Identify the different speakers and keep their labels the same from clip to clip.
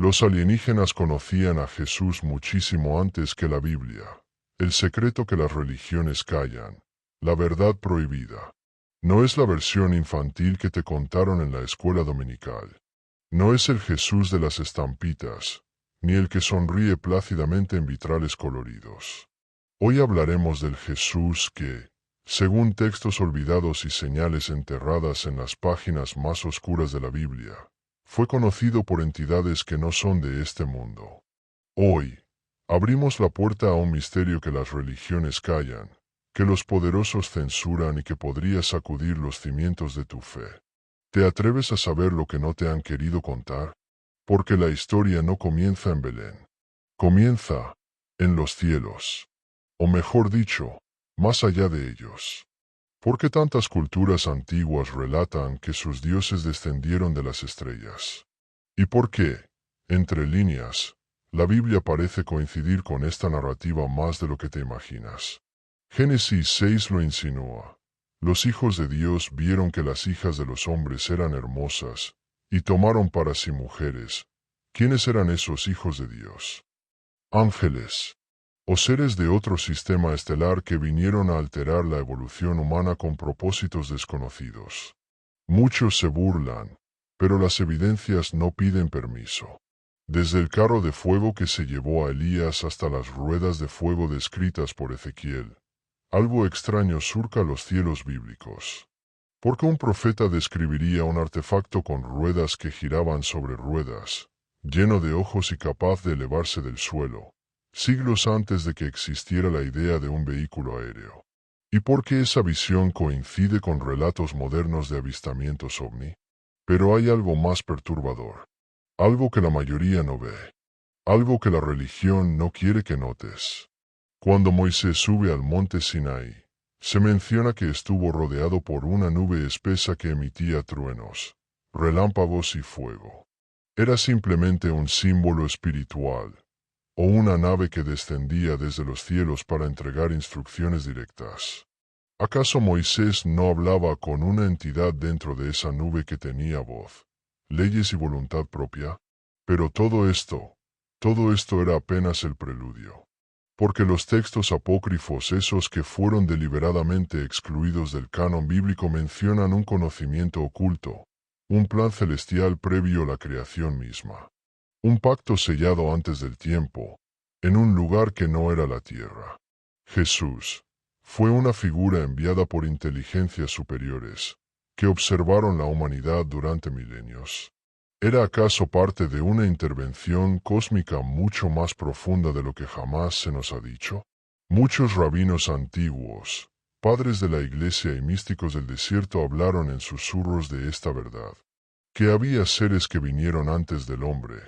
Speaker 1: Los alienígenas conocían a Jesús muchísimo antes que la Biblia. El secreto que las religiones callan. La verdad prohibida. No es la versión infantil que te contaron en la escuela dominical. No es el Jesús de las estampitas, ni el que sonríe plácidamente en vitrales coloridos. Hoy hablaremos del Jesús que, según textos olvidados y señales enterradas en las páginas más oscuras de la Biblia, fue conocido por entidades que no son de este mundo. Hoy, abrimos la puerta a un misterio que las religiones callan, que los poderosos censuran y que podría sacudir los cimientos de tu fe. ¿Te atreves a saber lo que no te han querido contar? Porque la historia no comienza en Belén. Comienza en los cielos. O mejor dicho, más allá de ellos. ¿Por qué tantas culturas antiguas relatan que sus dioses descendieron de las estrellas? ¿Y por qué, entre líneas, la Biblia parece coincidir con esta narrativa más de lo que te imaginas? Génesis 6 lo insinúa. Los hijos de Dios vieron que las hijas de los hombres eran hermosas, y tomaron para sí mujeres. ¿Quiénes eran esos hijos de Dios? Ángeles, o seres de otro sistema estelar que vinieron a alterar la evolución humana con propósitos desconocidos. Muchos se burlan, pero las evidencias no piden permiso. Desde el carro de fuego que se llevó a Elías hasta las ruedas de fuego descritas por Ezequiel, algo extraño surca los cielos bíblicos. ¿Por qué un profeta describiría un artefacto con ruedas que giraban sobre ruedas, lleno de ojos y capaz de elevarse del suelo, siglos antes de que existiera la idea de un vehículo aéreo? ¿Y por qué esa visión coincide con relatos modernos de avistamientos ovni? Pero hay algo más perturbador. Algo que la mayoría no ve. Algo que la religión no quiere que notes. Cuando Moisés sube al monte Sinaí, se menciona que estuvo rodeado por una nube espesa que emitía truenos, relámpagos y fuego. Era simplemente un símbolo espiritual, o una nave que descendía desde los cielos para entregar instrucciones directas. ¿Acaso Moisés no hablaba con una entidad dentro de esa nube que tenía voz, leyes y voluntad propia? Pero todo esto era apenas el preludio. Porque los textos apócrifos, esos que fueron deliberadamente excluidos del canon bíblico, mencionan un conocimiento oculto, un plan celestial previo a la creación misma. Un pacto sellado antes del tiempo, en un lugar que no era la tierra. Jesús fue una figura enviada por inteligencias superiores, que observaron la humanidad durante milenios. ¿Era acaso parte de una intervención cósmica mucho más profunda de lo que jamás se nos ha dicho? Muchos rabinos antiguos, padres de la iglesia y místicos del desierto hablaron en susurros de esta verdad. Que había seres que vinieron antes del hombre,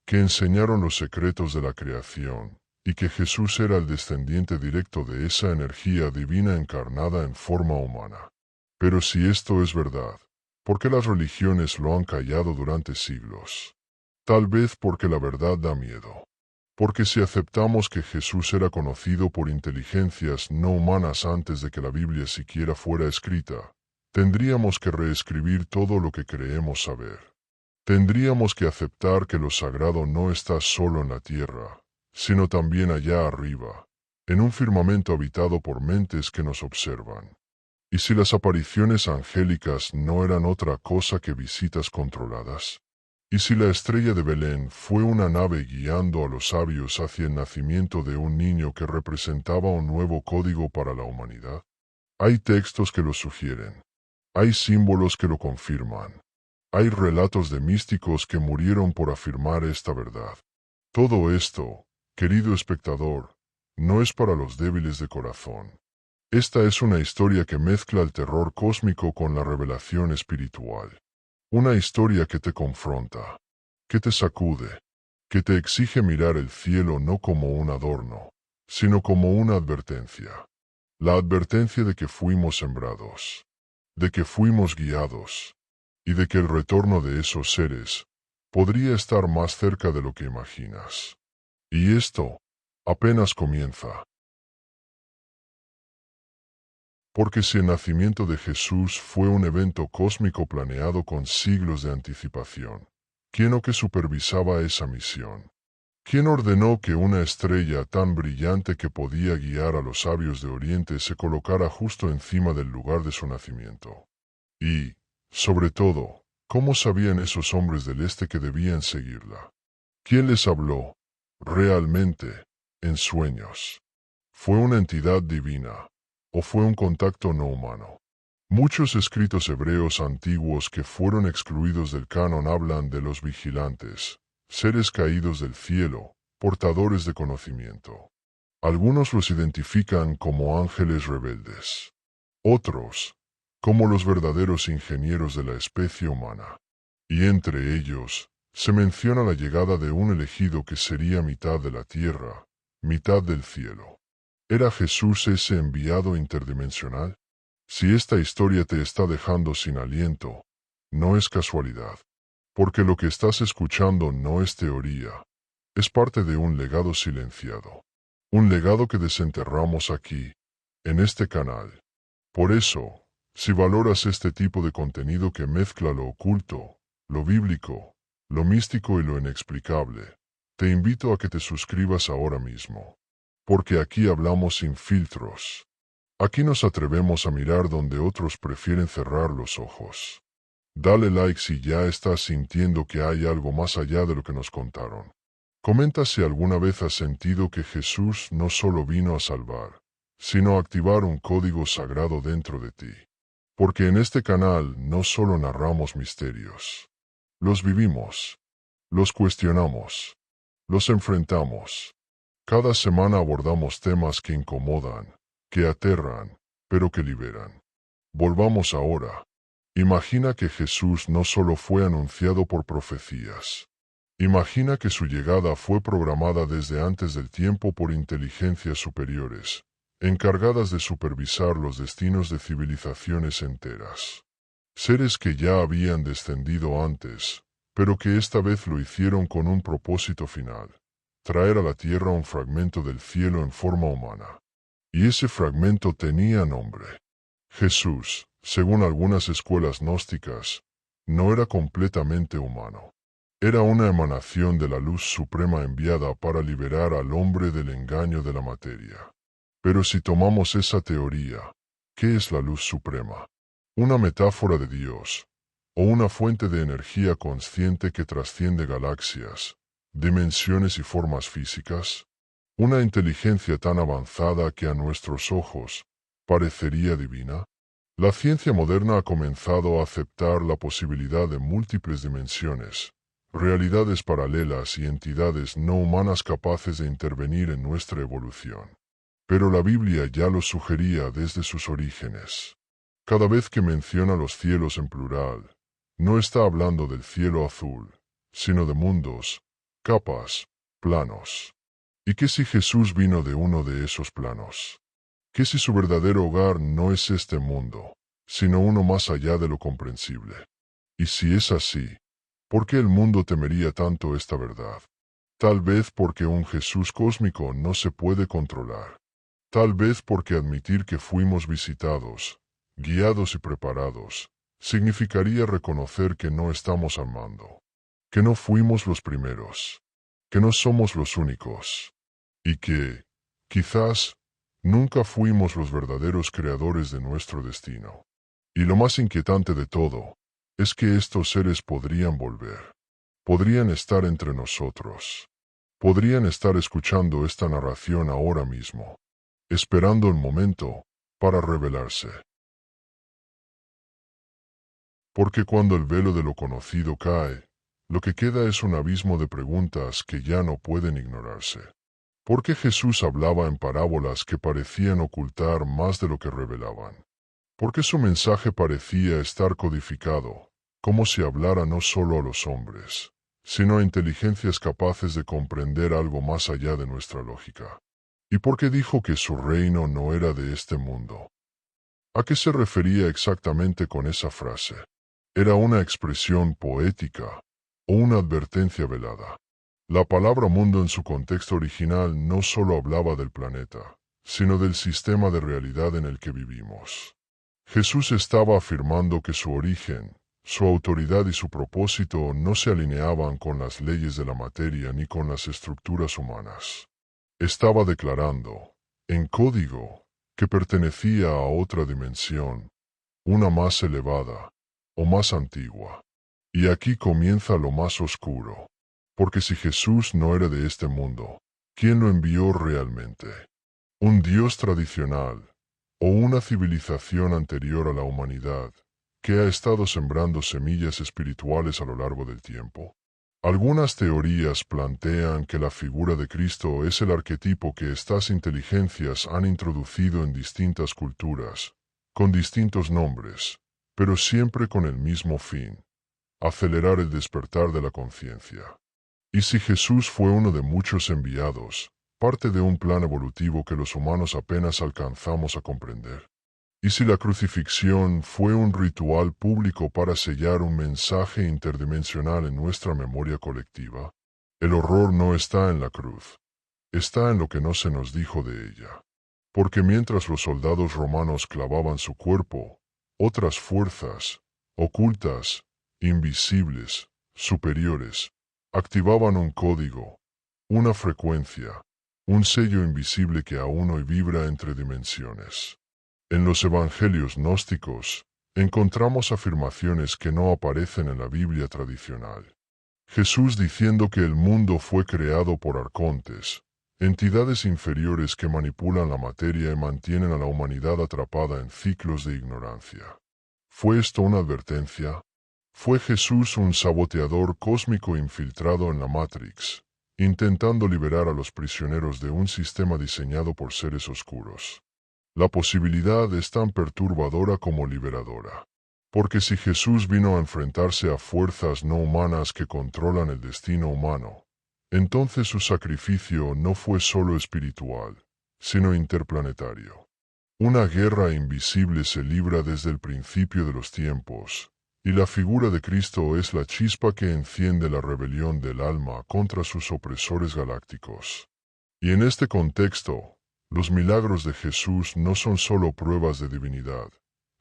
Speaker 1: que enseñaron los secretos de la creación, y que Jesús era el descendiente directo de esa energía divina encarnada en forma humana. Pero si esto es verdad, ¿por qué las religiones lo han callado durante siglos? Tal vez porque la verdad da miedo. Porque si aceptamos que Jesús era conocido por inteligencias no humanas antes de que la Biblia siquiera fuera escrita, tendríamos que reescribir todo lo que creemos saber. Tendríamos que aceptar que lo sagrado no está solo en la tierra, sino también allá arriba, en un firmamento habitado por mentes que nos observan. ¿Y si las apariciones angélicas no eran otra cosa que visitas controladas? ¿Y si la estrella de Belén fue una nave guiando a los sabios hacia el nacimiento de un niño que representaba un nuevo código para la humanidad? Hay textos que lo sugieren. Hay símbolos que lo confirman. Hay relatos de místicos que murieron por afirmar esta verdad. Todo esto, querido espectador, no es para los débiles de corazón. Esta es una historia que mezcla el terror cósmico con la revelación espiritual. Una historia que te confronta, que te sacude, que te exige mirar el cielo no como un adorno, sino como una advertencia. La advertencia de que fuimos sembrados, de que fuimos guiados, y de que el retorno de esos seres podría estar más cerca de lo que imaginas. Y esto apenas comienza. Porque si el nacimiento de Jesús fue un evento cósmico planeado con siglos de anticipación, ¿Quién o que supervisaba esa misión? ¿Quién ordenó que una estrella tan brillante que podía guiar a los sabios de Oriente se colocara justo encima del lugar de su nacimiento? Y, sobre todo, ¿cómo sabían esos hombres del Este que debían seguirla? ¿Quién les habló, realmente, en sueños? ¿Fue una entidad divina, o fue un contacto no humano? Muchos escritos hebreos antiguos que fueron excluidos del canon hablan de los vigilantes, seres caídos del cielo, portadores de conocimiento. Algunos los identifican como ángeles rebeldes. Otros, como los verdaderos ingenieros de la especie humana. Y entre ellos, se menciona la llegada de un elegido que sería mitad de la tierra, mitad del cielo. ¿Era Jesús ese enviado interdimensional? Si esta historia te está dejando sin aliento, no es casualidad, porque lo que estás escuchando no es teoría, es parte de un legado silenciado, un legado que desenterramos aquí, en este canal. Por eso, si valoras este tipo de contenido que mezcla lo oculto, lo bíblico, lo místico y lo inexplicable, te invito a que te suscribas ahora mismo, porque aquí hablamos sin filtros. Aquí nos atrevemos a mirar donde otros prefieren cerrar los ojos. Dale like si ya estás sintiendo que hay algo más allá de lo que nos contaron. Comenta si alguna vez has sentido que Jesús no solo vino a salvar, sino a activar un código sagrado dentro de ti. Porque en este canal no solo narramos misterios. Los vivimos. Los cuestionamos. Los enfrentamos. Cada semana abordamos temas que incomodan, que aterran, pero que liberan. Volvamos ahora. Imagina que Jesús no solo fue anunciado por profecías. Imagina que su llegada fue programada desde antes del tiempo por inteligencias superiores, encargadas de supervisar los destinos de civilizaciones enteras. Seres que ya habían descendido antes, pero que esta vez lo hicieron con un propósito final: traer a la tierra un fragmento del cielo en forma humana. Y ese fragmento tenía nombre. Jesús, según algunas escuelas gnósticas, no era completamente humano. Era una emanación de la luz suprema enviada para liberar al hombre del engaño de la materia. Pero si tomamos esa teoría, ¿qué es la luz suprema? ¿Una metáfora de Dios, o una fuente de energía consciente que trasciende galaxias, dimensiones y formas físicas? ¿Una inteligencia tan avanzada que a nuestros ojos parecería divina? La ciencia moderna ha comenzado a aceptar la posibilidad de múltiples dimensiones, realidades paralelas y entidades no humanas capaces de intervenir en nuestra evolución. Pero la Biblia ya lo sugería desde sus orígenes. Cada vez que menciona los cielos en plural, no está hablando del cielo azul, sino de mundos, capas, planos. ¿Y qué si Jesús vino de uno de esos planos? ¿Qué si su verdadero hogar no es este mundo, sino uno más allá de lo comprensible? Y si es así, ¿por qué el mundo temería tanto esta verdad? Tal vez porque un Jesús cósmico no se puede controlar. Tal vez porque admitir que fuimos visitados, guiados y preparados, significaría reconocer que no estamos al mando, que no fuimos los primeros, que no somos los únicos. Y que, quizás, nunca fuimos los verdaderos creadores de nuestro destino. Y lo más inquietante de todo, es que estos seres podrían volver. Podrían estar entre nosotros. Podrían estar escuchando esta narración ahora mismo, esperando el momento para revelarse. Porque cuando el velo de lo conocido cae, lo que queda es un abismo de preguntas que ya no pueden ignorarse. ¿Por qué Jesús hablaba en parábolas que parecían ocultar más de lo que revelaban? ¿Por qué su mensaje parecía estar codificado, como si hablara no solo a los hombres, sino a inteligencias capaces de comprender algo más allá de nuestra lógica? ¿Y por qué dijo que su reino no era de este mundo? ¿A qué se refería exactamente con esa frase? ¿Era una expresión poética o una advertencia velada? La palabra mundo en su contexto original no solo hablaba del planeta, sino del sistema de realidad en el que vivimos. Jesús estaba afirmando que su origen, Su autoridad y su propósito no se alineaban con las leyes de la materia ni con las estructuras humanas. Estaba declarando, en código, que pertenecía a otra dimensión, una más elevada, o más antigua. Y aquí comienza lo más oscuro. Porque si Jesús no era de este mundo, ¿quién lo envió realmente? ¿Un Dios tradicional o una civilización anterior a la humanidad que ha estado sembrando semillas espirituales a lo largo del tiempo? Algunas teorías plantean que la figura de Cristo es el arquetipo que estas inteligencias han introducido en distintas culturas, con distintos nombres, pero siempre con el mismo fin: acelerar el despertar de la conciencia. Y si Jesús fue uno de muchos enviados, parte de un plan evolutivo que los humanos apenas alcanzamos a comprender. Y si la crucifixión fue un ritual público para sellar un mensaje interdimensional en nuestra memoria colectiva, el horror no está en la cruz, está en lo que no se nos dijo de ella. Porque mientras los soldados romanos clavaban su cuerpo, otras fuerzas, ocultas, invisibles, superiores, activaban un código, una frecuencia, un sello invisible que aún hoy vibra entre dimensiones. En los evangelios gnósticos, encontramos afirmaciones que no aparecen en la Biblia tradicional. Jesús diciendo que el mundo fue creado por arcontes, entidades inferiores que manipulan la materia y mantienen a la humanidad atrapada en ciclos de ignorancia. ¿Fue esto una advertencia? ¿Fue Jesús un saboteador cósmico infiltrado en la Matrix, intentando liberar a los prisioneros de un sistema diseñado por seres oscuros? La posibilidad es tan perturbadora como liberadora. Porque si Jesús vino a enfrentarse a fuerzas no humanas que controlan el destino humano, entonces su sacrificio no fue solo espiritual, sino interplanetario. Una guerra invisible se libra desde el principio de los tiempos, y la figura de Cristo es la chispa que enciende la rebelión del alma contra sus opresores galácticos. Y en este contexto, los milagros de Jesús no son solo pruebas de divinidad,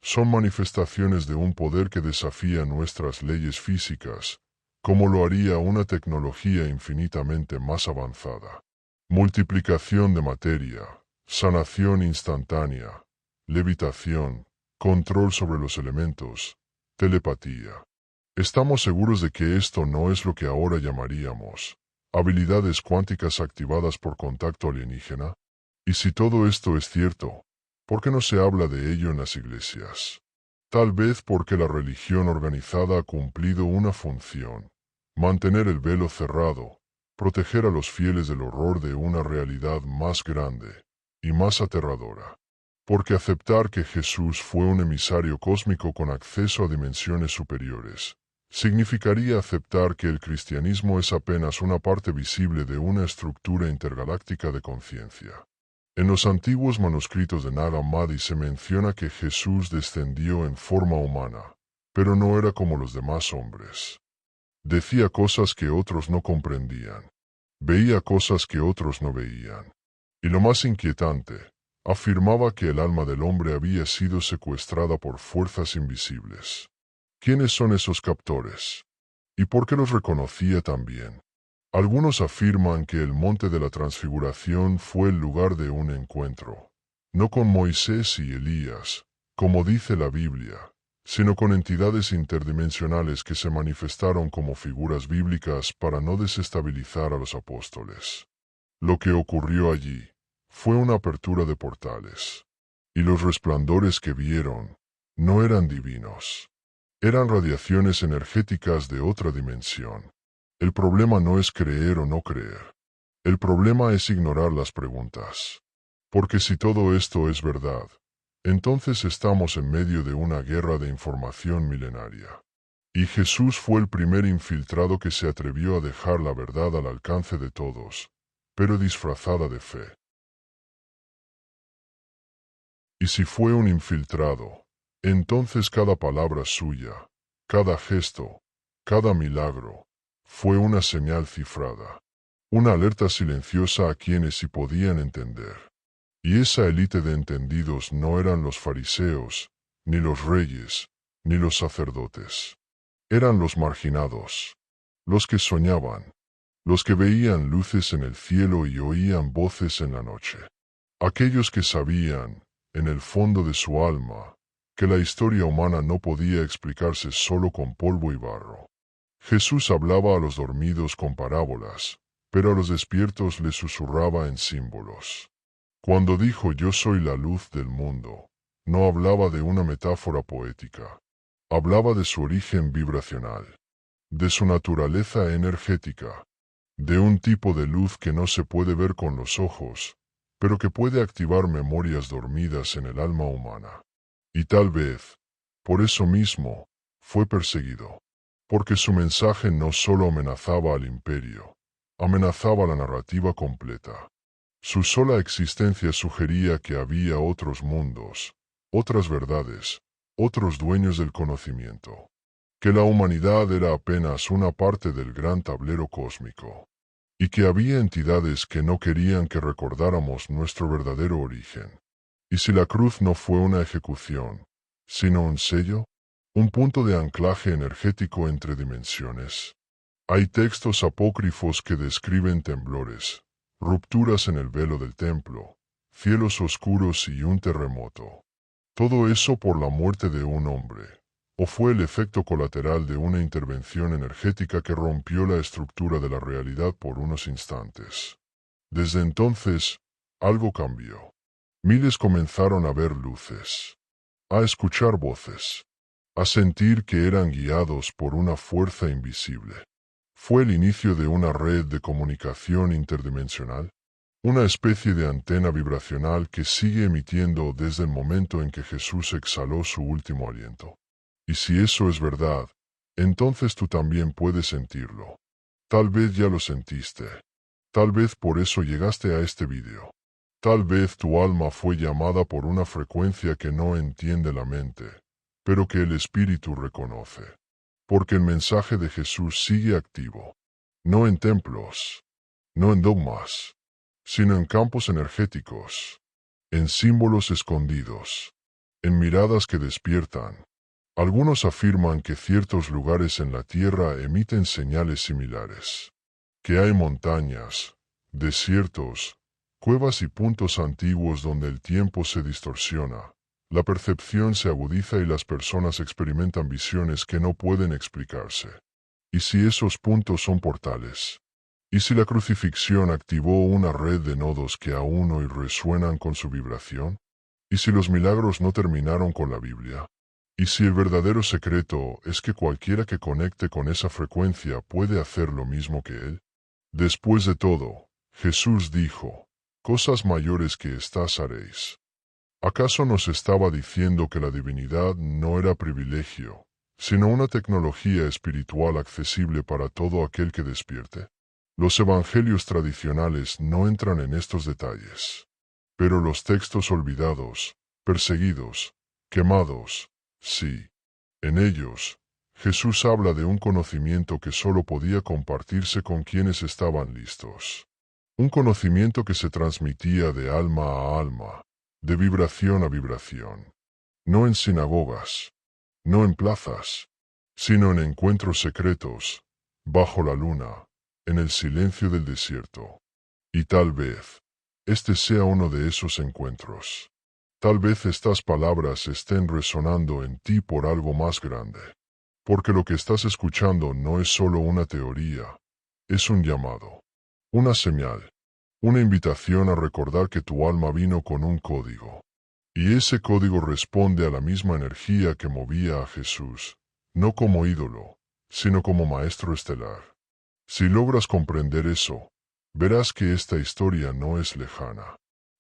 Speaker 1: son manifestaciones de un poder que desafía nuestras leyes físicas, como lo haría una tecnología infinitamente más avanzada. Multiplicación de materia, sanación instantánea, levitación, control sobre los elementos, telepatía. Estamos seguros de que esto no es lo que ahora llamaríamos habilidades cuánticas activadas por contacto alienígena. Y si todo esto es cierto, ¿por qué no se habla de ello en las iglesias? Tal vez porque la religión organizada ha cumplido una función: mantener el velo cerrado, proteger a los fieles del horror de una realidad más grande y más aterradora. Porque aceptar que Jesús fue un emisario cósmico con acceso a dimensiones superiores significaría aceptar que el cristianismo es apenas una parte visible de una estructura intergaláctica de conciencia. En los antiguos manuscritos de Nag Hammadi se menciona que Jesús descendió en forma humana, pero no era como los demás hombres. Decía cosas que otros no comprendían. Veía cosas que otros no veían. Y lo más inquietante, afirmaba que el alma del hombre había sido secuestrada por fuerzas invisibles. ¿Quiénes son esos captores? ¿Y por qué los reconocía tan bien? Algunos afirman que el monte de la transfiguración fue el lugar de un encuentro, no con Moisés y Elías, como dice la Biblia, sino con entidades interdimensionales que se manifestaron como figuras bíblicas para no desestabilizar a los apóstoles. Lo que ocurrió allí fue una apertura de portales, y los resplandores que vieron no eran divinos, eran radiaciones energéticas de otra dimensión. El problema no es creer o no creer. El problema es ignorar las preguntas. Porque si todo esto es verdad, entonces estamos en medio de una guerra de información milenaria. Y Jesús fue el primer infiltrado que se atrevió a dejar la verdad al alcance de todos, pero disfrazada de fe. Y si fue un infiltrado, entonces cada palabra suya, cada gesto, cada milagro, fue una señal cifrada, una alerta silenciosa a quienes sí podían entender. Y esa élite de entendidos no eran los fariseos, ni los reyes, ni los sacerdotes. Eran los marginados, los que soñaban, los que veían luces en el cielo y oían voces en la noche. Aquellos que sabían, en el fondo de su alma, que la historia humana no podía explicarse solo con polvo y barro. Jesús hablaba a los dormidos con parábolas, pero a los despiertos les susurraba en símbolos. Cuando dijo yo soy la luz del mundo, no hablaba de una metáfora poética. Hablaba de su origen vibracional, de su naturaleza energética, de un tipo de luz que no se puede ver con los ojos, pero que puede activar memorias dormidas en el alma humana. Y tal vez, por eso mismo, fue perseguido. Porque su mensaje no solo amenazaba al imperio, amenazaba la narrativa completa. Su sola existencia sugería que había otros mundos, otras verdades, otros dueños del conocimiento. Que la humanidad era apenas una parte del gran tablero cósmico. Y que había entidades que no querían que recordáramos nuestro verdadero origen. ¿Y si la cruz no fue una ejecución, sino un sello? Un punto de anclaje energético entre dimensiones. Hay textos apócrifos que describen temblores, rupturas en el velo del templo, cielos oscuros y un terremoto. Todo eso por la muerte de un hombre, o fue el efecto colateral de una intervención energética que rompió la estructura de la realidad por unos instantes. Desde entonces, algo cambió. Miles comenzaron a ver luces, a escuchar voces, a sentir que eran guiados por una fuerza invisible. Fue el inicio de una red de comunicación interdimensional, una especie de antena vibracional que sigue emitiendo desde el momento en que Jesús exhaló su último aliento. Y si eso es verdad, entonces tú también puedes sentirlo. Tal vez ya lo sentiste. Tal vez por eso llegaste a este vídeo. Tal vez tu alma fue llamada por una frecuencia que no entiende la mente, pero que el espíritu reconoce. Porque el mensaje de Jesús sigue activo. No en templos, no en dogmas, sino en campos energéticos, en símbolos escondidos, en miradas que despiertan. Algunos afirman que ciertos lugares en la Tierra emiten señales similares, que hay montañas, desiertos, cuevas y puntos antiguos donde el tiempo se distorsiona, la percepción se agudiza y las personas experimentan visiones que no pueden explicarse. ¿Y si esos puntos son portales? ¿Y si la crucifixión activó una red de nodos que aún hoy resuenan con su vibración? ¿Y si los milagros no terminaron con la Biblia? ¿Y si el verdadero secreto es que cualquiera que conecte con esa frecuencia puede hacer lo mismo que él? Después de todo, Jesús dijo, cosas mayores que estas haréis. ¿Acaso nos estaba diciendo que la divinidad no era privilegio, sino una tecnología espiritual accesible para todo aquel que despierte? Los evangelios tradicionales no entran en estos detalles. Pero los textos olvidados, perseguidos, quemados, sí. En ellos, Jesús habla de un conocimiento que solo podía compartirse con quienes estaban listos. Un conocimiento que se transmitía de alma a alma, de vibración a vibración. No en sinagogas, no en plazas, sino en encuentros secretos, bajo la luna, en el silencio del desierto. Y tal vez, este sea uno de esos encuentros. Tal vez estas palabras estén resonando en ti por algo más grande. Porque lo que estás escuchando no es solo una teoría, es un llamado, una señal, una invitación a recordar que tu alma vino con un código. Y ese código responde a la misma energía que movía a Jesús, no como ídolo, sino como maestro estelar. Si logras comprender eso, verás que esta historia no es lejana.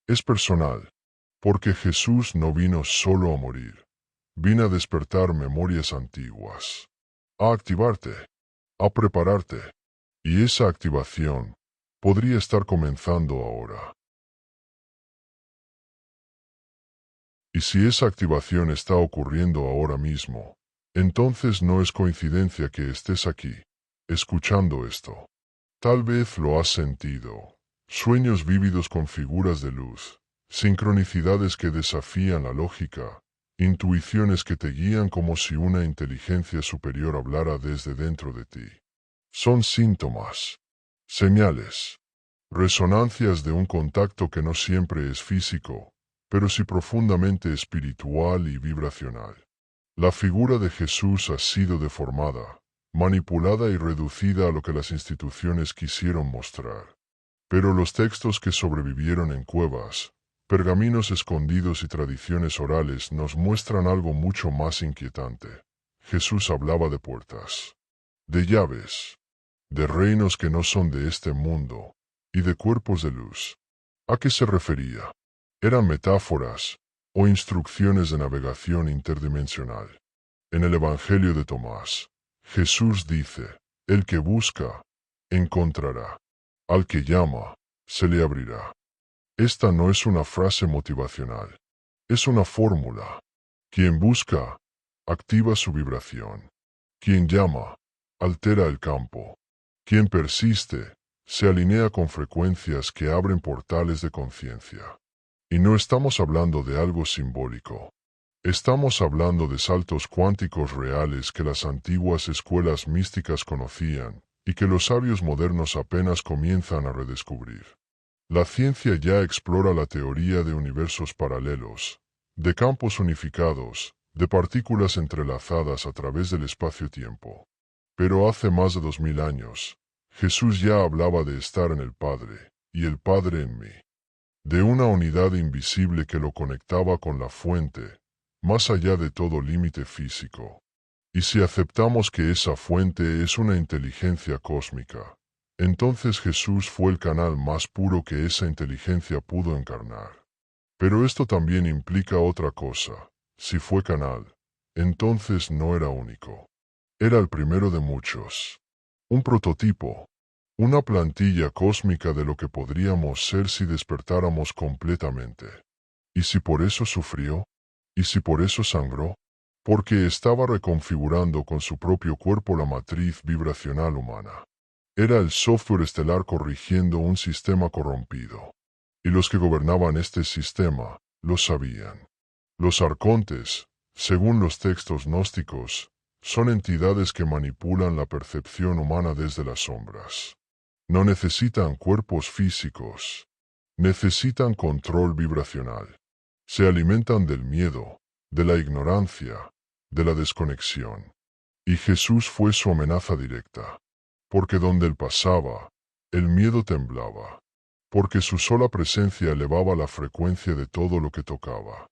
Speaker 1: Es personal, porque Jesús no vino solo a morir. Vino a despertar memorias antiguas, a activarte, a prepararte. Y esa activación podría estar comenzando ahora. Y si esa activación está ocurriendo ahora mismo, entonces no es coincidencia que estés aquí, escuchando esto. Tal vez lo has sentido. Sueños vívidos con figuras de luz, sincronicidades que desafían la lógica, intuiciones que te guían como si una inteligencia superior hablara desde dentro de ti. Son síntomas, señales, resonancias de un contacto que no siempre es físico, pero sí profundamente espiritual y vibracional. La figura de Jesús ha sido deformada, manipulada y reducida a lo que las instituciones quisieron mostrar. Pero los textos que sobrevivieron en cuevas, pergaminos escondidos y tradiciones orales nos muestran algo mucho más inquietante. Jesús hablaba de puertas, de llaves, de reinos que no son de este mundo, y de cuerpos de luz. ¿A qué se refería? ¿Eran metáforas o instrucciones de navegación interdimensional? En el Evangelio de Tomás, Jesús dice, el que busca, encontrará. Al que llama, se le abrirá. Esta no es una frase motivacional, es una fórmula. Quien busca, activa su vibración. Quien llama, altera el campo. Quien persiste, se alinea con frecuencias que abren portales de conciencia. Y no estamos hablando de algo simbólico. Estamos hablando de saltos cuánticos reales que las antiguas escuelas místicas conocían y que los sabios modernos apenas comienzan a redescubrir. La ciencia ya explora la teoría de universos paralelos, de campos unificados, de partículas entrelazadas a través del espacio-tiempo. Pero hace más de 2000 años, Jesús ya hablaba de estar en el Padre, y el Padre en mí. De una unidad invisible que lo conectaba con la fuente, más allá de todo límite físico. Y si aceptamos que esa fuente es una inteligencia cósmica, entonces Jesús fue el canal más puro que esa inteligencia pudo encarnar. Pero esto también implica otra cosa. Si fue canal, entonces no era único. Era el primero de muchos. Un prototipo. Una plantilla cósmica de lo que podríamos ser si despertáramos completamente. ¿Y si por eso sufrió? ¿Y si por eso sangró? Porque estaba reconfigurando con su propio cuerpo la matriz vibracional humana. Era el software estelar corrigiendo un sistema corrompido. Y los que gobernaban este sistema lo sabían. Los arcontes, según los textos gnósticos, son entidades que manipulan la percepción humana desde las sombras. No necesitan cuerpos físicos. Necesitan control vibracional. Se alimentan del miedo, de la ignorancia, de la desconexión. Y Jesús fue su amenaza directa. Porque donde él pasaba, el miedo temblaba. Porque su sola presencia elevaba la frecuencia de todo lo que tocaba.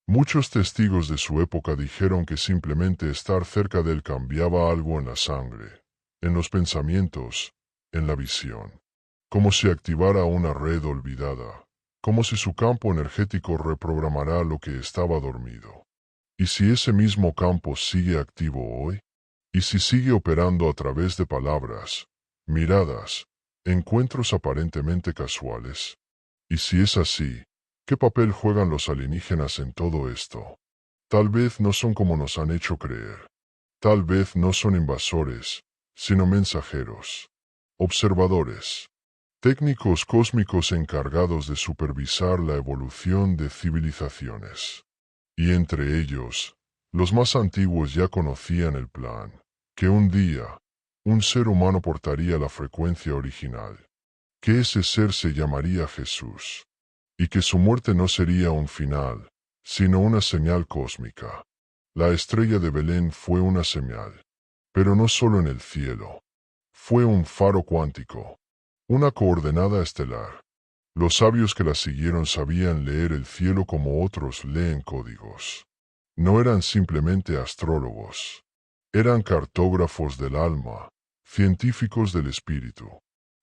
Speaker 1: Muchos testigos de su época dijeron que simplemente estar cerca de él cambiaba algo en la sangre, en los pensamientos, en la visión. Como si activara una red olvidada, como si su campo energético reprogramara lo que estaba dormido. ¿Y si ese mismo campo sigue activo hoy? ¿Y si sigue operando a través de palabras, miradas, encuentros aparentemente casuales? ¿Y si es así, qué papel juegan los alienígenas en todo esto? Tal vez no son como nos han hecho creer. Tal vez no son invasores, sino mensajeros, observadores, técnicos cósmicos encargados de supervisar la evolución de civilizaciones. Y entre ellos, los más antiguos ya conocían el plan, que un día, un ser humano portaría la frecuencia original, que ese ser se llamaría Jesús, y que su muerte no sería un final, sino una señal cósmica. La estrella de Belén fue una señal, pero no solo en el cielo. Fue un faro cuántico, una coordenada estelar. Los sabios que la siguieron sabían leer el cielo como otros leen códigos. No eran simplemente astrólogos. Eran cartógrafos del alma, científicos del espíritu.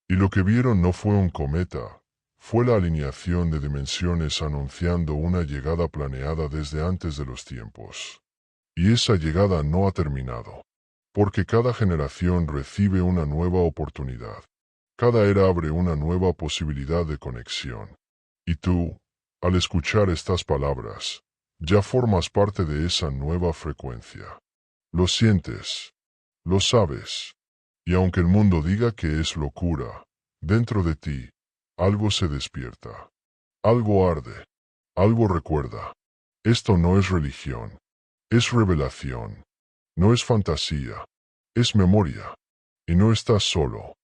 Speaker 1: Y lo que vieron no fue un cometa, fue la alineación de dimensiones anunciando una llegada planeada desde antes de los tiempos. Y esa llegada no ha terminado. Porque cada generación recibe una nueva oportunidad. Cada era abre una nueva posibilidad de conexión. Y tú, al escuchar estas palabras, ya formas parte de esa nueva frecuencia. Lo sientes, lo sabes. Y aunque el mundo diga que es locura, dentro de ti, algo se despierta. Algo arde. Algo recuerda. Esto no es religión. Es revelación. No es fantasía. Es memoria. Y no estás solo.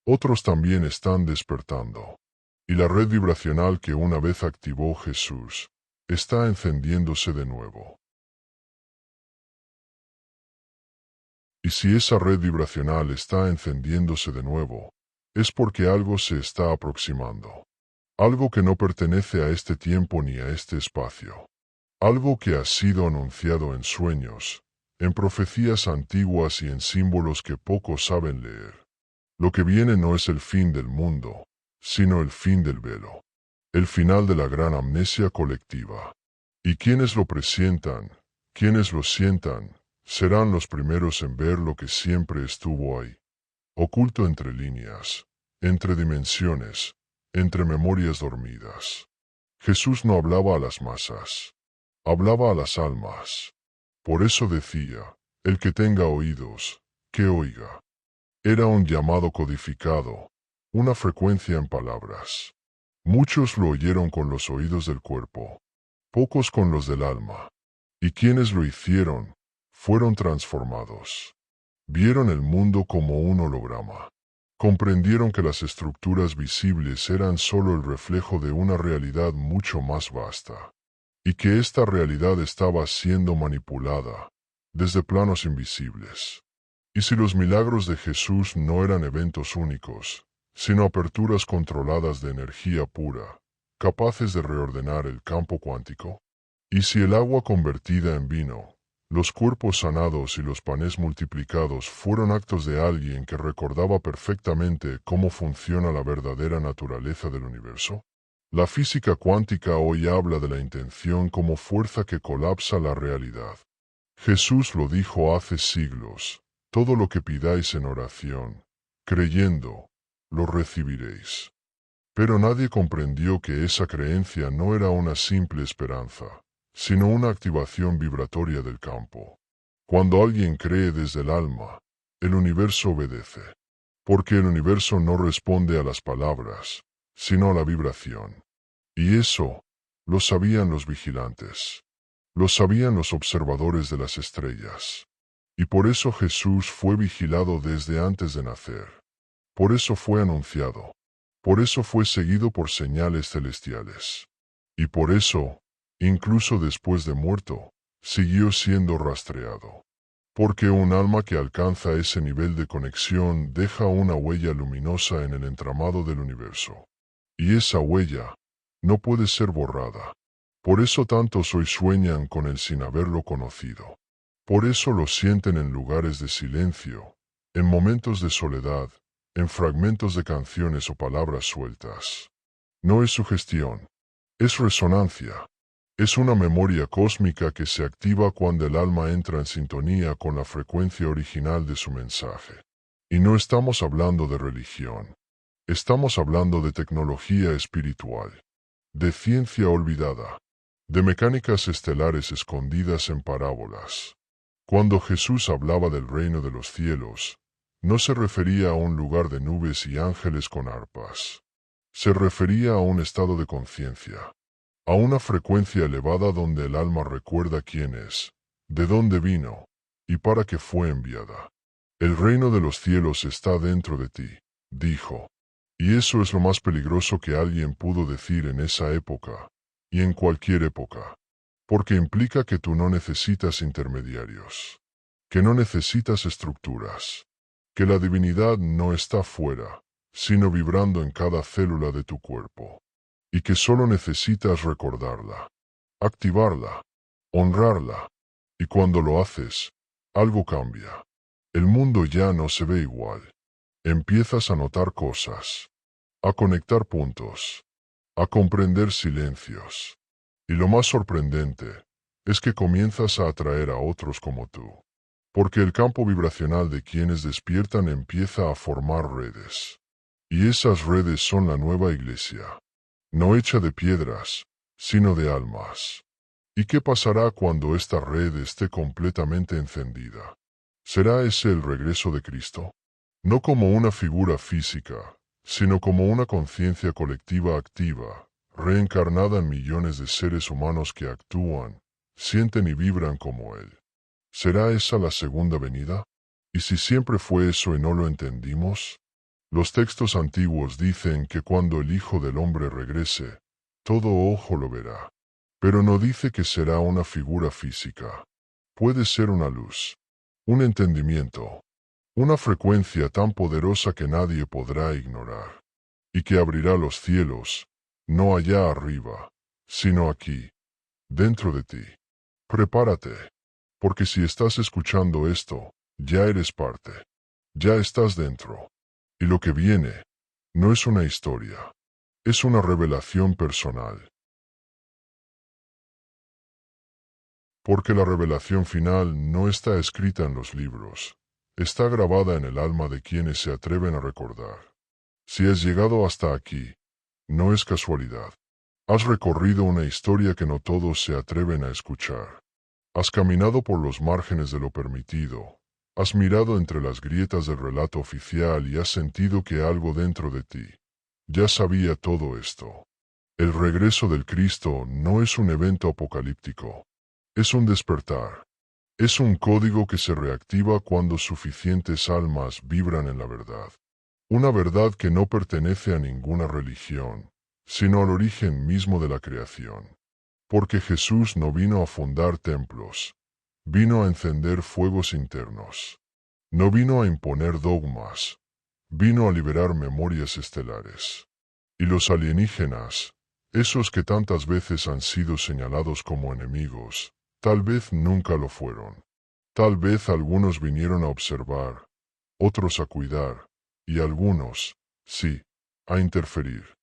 Speaker 1: Otros también están despertando. Y la red vibracional que una vez activó Jesús está encendiéndose de nuevo. Y si esa red vibracional está encendiéndose de nuevo, es porque algo se está aproximando. Algo que no pertenece a este tiempo ni a este espacio. Algo que ha sido anunciado en sueños, en profecías antiguas y en símbolos que pocos saben leer. Lo que viene no es el fin del mundo, sino el fin del velo. El final de la gran amnesia colectiva. Y quienes lo presientan, quienes lo sientan, serán los primeros en ver lo que siempre estuvo ahí. Oculto entre líneas, entre dimensiones, entre memorias dormidas. Jesús no hablaba a las masas, hablaba a las almas. Por eso decía, el que tenga oídos, que oiga. Era un llamado codificado, una frecuencia en palabras. Muchos lo oyeron con los oídos del cuerpo, pocos con los del alma. Y quienes lo hicieron, fueron transformados. Vieron el mundo como un holograma. Comprendieron que las estructuras visibles eran solo el reflejo de una realidad mucho más vasta. Y que esta realidad estaba siendo manipulada desde planos invisibles. Y si los milagros de Jesús no eran eventos únicos, sino aperturas controladas de energía pura, capaces de reordenar el campo cuántico, y si el agua convertida en vino, los cuerpos sanados y los panes multiplicados fueron actos de alguien que recordaba perfectamente cómo funciona la verdadera naturaleza del universo, la física cuántica hoy habla de la intención como fuerza que colapsa la realidad. Jesús lo dijo hace siglos, todo lo que pidáis en oración, creyendo, lo recibiréis. Pero nadie comprendió que esa creencia no era una simple esperanza, sino una activación vibratoria del campo. Cuando alguien cree desde el alma, el universo obedece, porque el universo no responde a las palabras, sino a la vibración. Y eso lo sabían los vigilantes, lo sabían los observadores de las estrellas. Y por eso Jesús fue vigilado desde antes de nacer. Por eso fue anunciado. Por eso fue seguido por señales celestiales. Y por eso, incluso después de muerto, siguió siendo rastreado. Porque un alma que alcanza ese nivel de conexión deja una huella luminosa en el entramado del universo. Y esa huella no puede ser borrada. Por eso tantos hoy sueñan con él sin haberlo conocido. Por eso lo sienten en lugares de silencio, en momentos de soledad, en fragmentos de canciones o palabras sueltas. No es sugestión, es resonancia. Es una memoria cósmica que se activa cuando el alma entra en sintonía con la frecuencia original de su mensaje. Y no estamos hablando de religión. Estamos hablando de tecnología espiritual, de ciencia olvidada, de mecánicas estelares escondidas en parábolas. Cuando Jesús hablaba del reino de los cielos, no se refería a un lugar de nubes y ángeles con arpas. Se refería a un estado de conciencia, a una frecuencia elevada donde el alma recuerda quién es, de dónde vino, y para qué fue enviada. El reino de los cielos está dentro de ti, dijo. Y eso es lo más peligroso que alguien pudo decir en esa época, y en cualquier época. Porque implica que tú no necesitas intermediarios, que no necesitas estructuras, que la divinidad no está fuera, sino vibrando en cada célula de tu cuerpo, y que solo necesitas recordarla, activarla, honrarla, y cuando lo haces, algo cambia. El mundo ya no se ve igual. Empiezas a notar cosas, a conectar puntos, a comprender silencios. Y lo más sorprendente es que comienzas a atraer a otros como tú. Porque el campo vibracional de quienes despiertan empieza a formar redes. Y esas redes son la nueva iglesia. No hecha de piedras, sino de almas. ¿Y qué pasará cuando esta red esté completamente encendida? ¿Será ese el regreso de Cristo? No como una figura física, sino como una conciencia colectiva activa, reencarnada en millones de seres humanos que actúan, sienten y vibran como Él. ¿Será esa la segunda venida? ¿Y si siempre fue eso y no lo entendimos? Los textos antiguos dicen que cuando el Hijo del Hombre regrese, todo ojo lo verá. Pero no dice que será una figura física. Puede ser una luz, un entendimiento, una frecuencia tan poderosa que nadie podrá ignorar, y que abrirá los cielos, no allá arriba, sino aquí, dentro de ti. Prepárate, porque si estás escuchando esto, ya eres parte, ya estás dentro. Y lo que viene, no es una historia, es una revelación personal. Porque la revelación final no está escrita en los libros, está grabada en el alma de quienes se atreven a recordar. Si has llegado hasta aquí, no es casualidad. Has recorrido una historia que no todos se atreven a escuchar. Has caminado por los márgenes de lo permitido. Has mirado entre las grietas del relato oficial y has sentido que algo dentro de ti ya sabía todo esto. El regreso del Cristo no es un evento apocalíptico. Es un despertar. Es un código que se reactiva cuando suficientes almas vibran en la verdad. Una verdad que no pertenece a ninguna religión, sino al origen mismo de la creación. Porque Jesús no vino a fundar templos, vino a encender fuegos internos. No vino a imponer dogmas, vino a liberar memorias estelares. Y los alienígenas, esos que tantas veces han sido señalados como enemigos, tal vez nunca lo fueron. Tal vez algunos vinieron a observar, otros a cuidar, y algunos, sí, a interferir.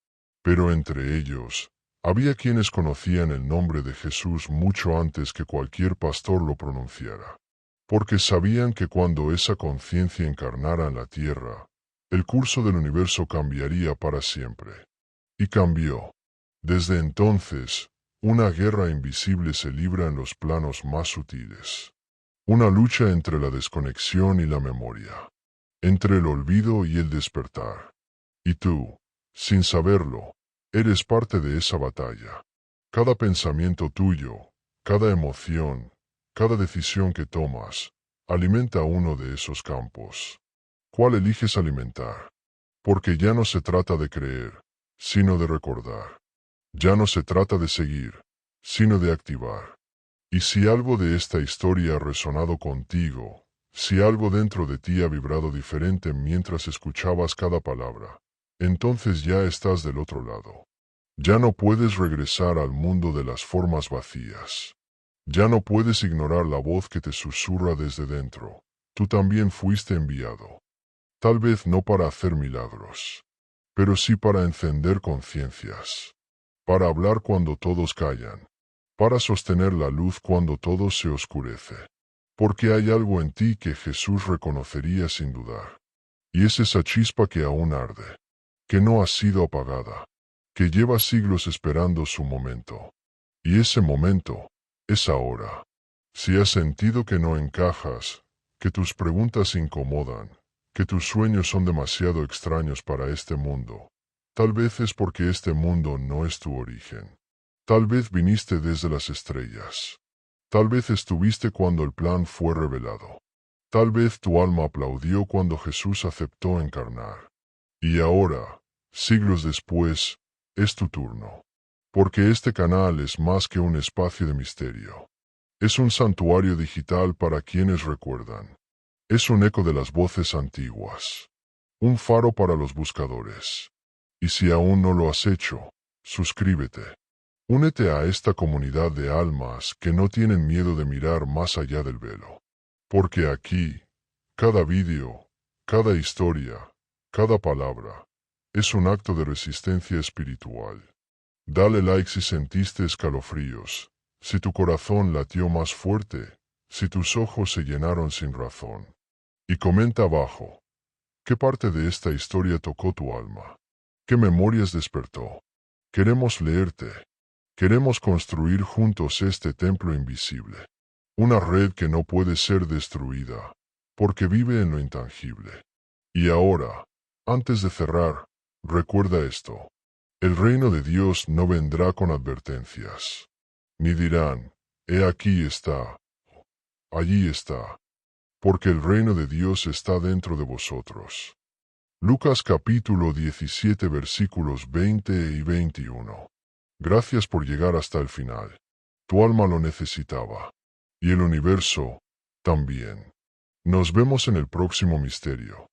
Speaker 1: Pero entre ellos, había quienes conocían el nombre de Jesús mucho antes que cualquier pastor lo pronunciara. Porque sabían que cuando esa conciencia encarnara en la tierra, el curso del universo cambiaría para siempre. Y cambió. Desde entonces, una guerra invisible se libra en los planos más sutiles. Una lucha entre la desconexión y la memoria. Entre el olvido y el despertar. Y tú, sin saberlo, eres parte de esa batalla. Cada pensamiento tuyo, cada emoción, cada decisión que tomas, alimenta uno de esos campos. ¿Cuál eliges alimentar? Porque ya no se trata de creer, sino de recordar. Ya no se trata de seguir, sino de activar. Y si algo de esta historia ha resonado contigo, si algo dentro de ti ha vibrado diferente mientras escuchabas cada palabra, entonces ya estás del otro lado. Ya no puedes regresar al mundo de las formas vacías. Ya no puedes ignorar la voz que te susurra desde dentro. Tú también fuiste enviado. Tal vez no para hacer milagros, pero sí para encender conciencias. Para hablar cuando todos callan. Para sostener la luz cuando todo se oscurece. Porque hay algo en ti que Jesús reconocería sin dudar. Y es esa chispa que aún arde. Que no ha sido apagada. Que lleva siglos esperando su momento. Y ese momento es ahora. Si has sentido que no encajas, que tus preguntas incomodan, que tus sueños son demasiado extraños para este mundo, tal vez es porque este mundo no es tu origen. Tal vez viniste desde las estrellas. Tal vez estuviste cuando el plan fue revelado. Tal vez tu alma aplaudió cuando Jesús aceptó encarnar. Y ahora, siglos después, es tu turno. Porque este canal es más que un espacio de misterio. Es un santuario digital para quienes recuerdan. Es un eco de las voces antiguas. Un faro para los buscadores. Y si aún no lo has hecho, suscríbete. Únete a esta comunidad de almas que no tienen miedo de mirar más allá del velo. Porque aquí, cada vídeo, cada historia, cada palabra, es un acto de resistencia espiritual. Dale like si sentiste escalofríos, si tu corazón latió más fuerte, si tus ojos se llenaron sin razón. Y comenta abajo, ¿qué parte de esta historia tocó tu alma? ¿Qué memorias despertó? Queremos leerte. Queremos construir juntos este templo invisible. Una red que no puede ser destruida, porque vive en lo intangible. Y ahora, antes de cerrar, recuerda esto. El reino de Dios no vendrá con advertencias. Ni dirán, He aquí está, allí está, porque el reino de Dios está dentro de vosotros. Lucas capítulo 17 versículos 20 y 21. Gracias por llegar hasta el final. Tu alma lo necesitaba. Y el universo también. Nos vemos en el próximo misterio.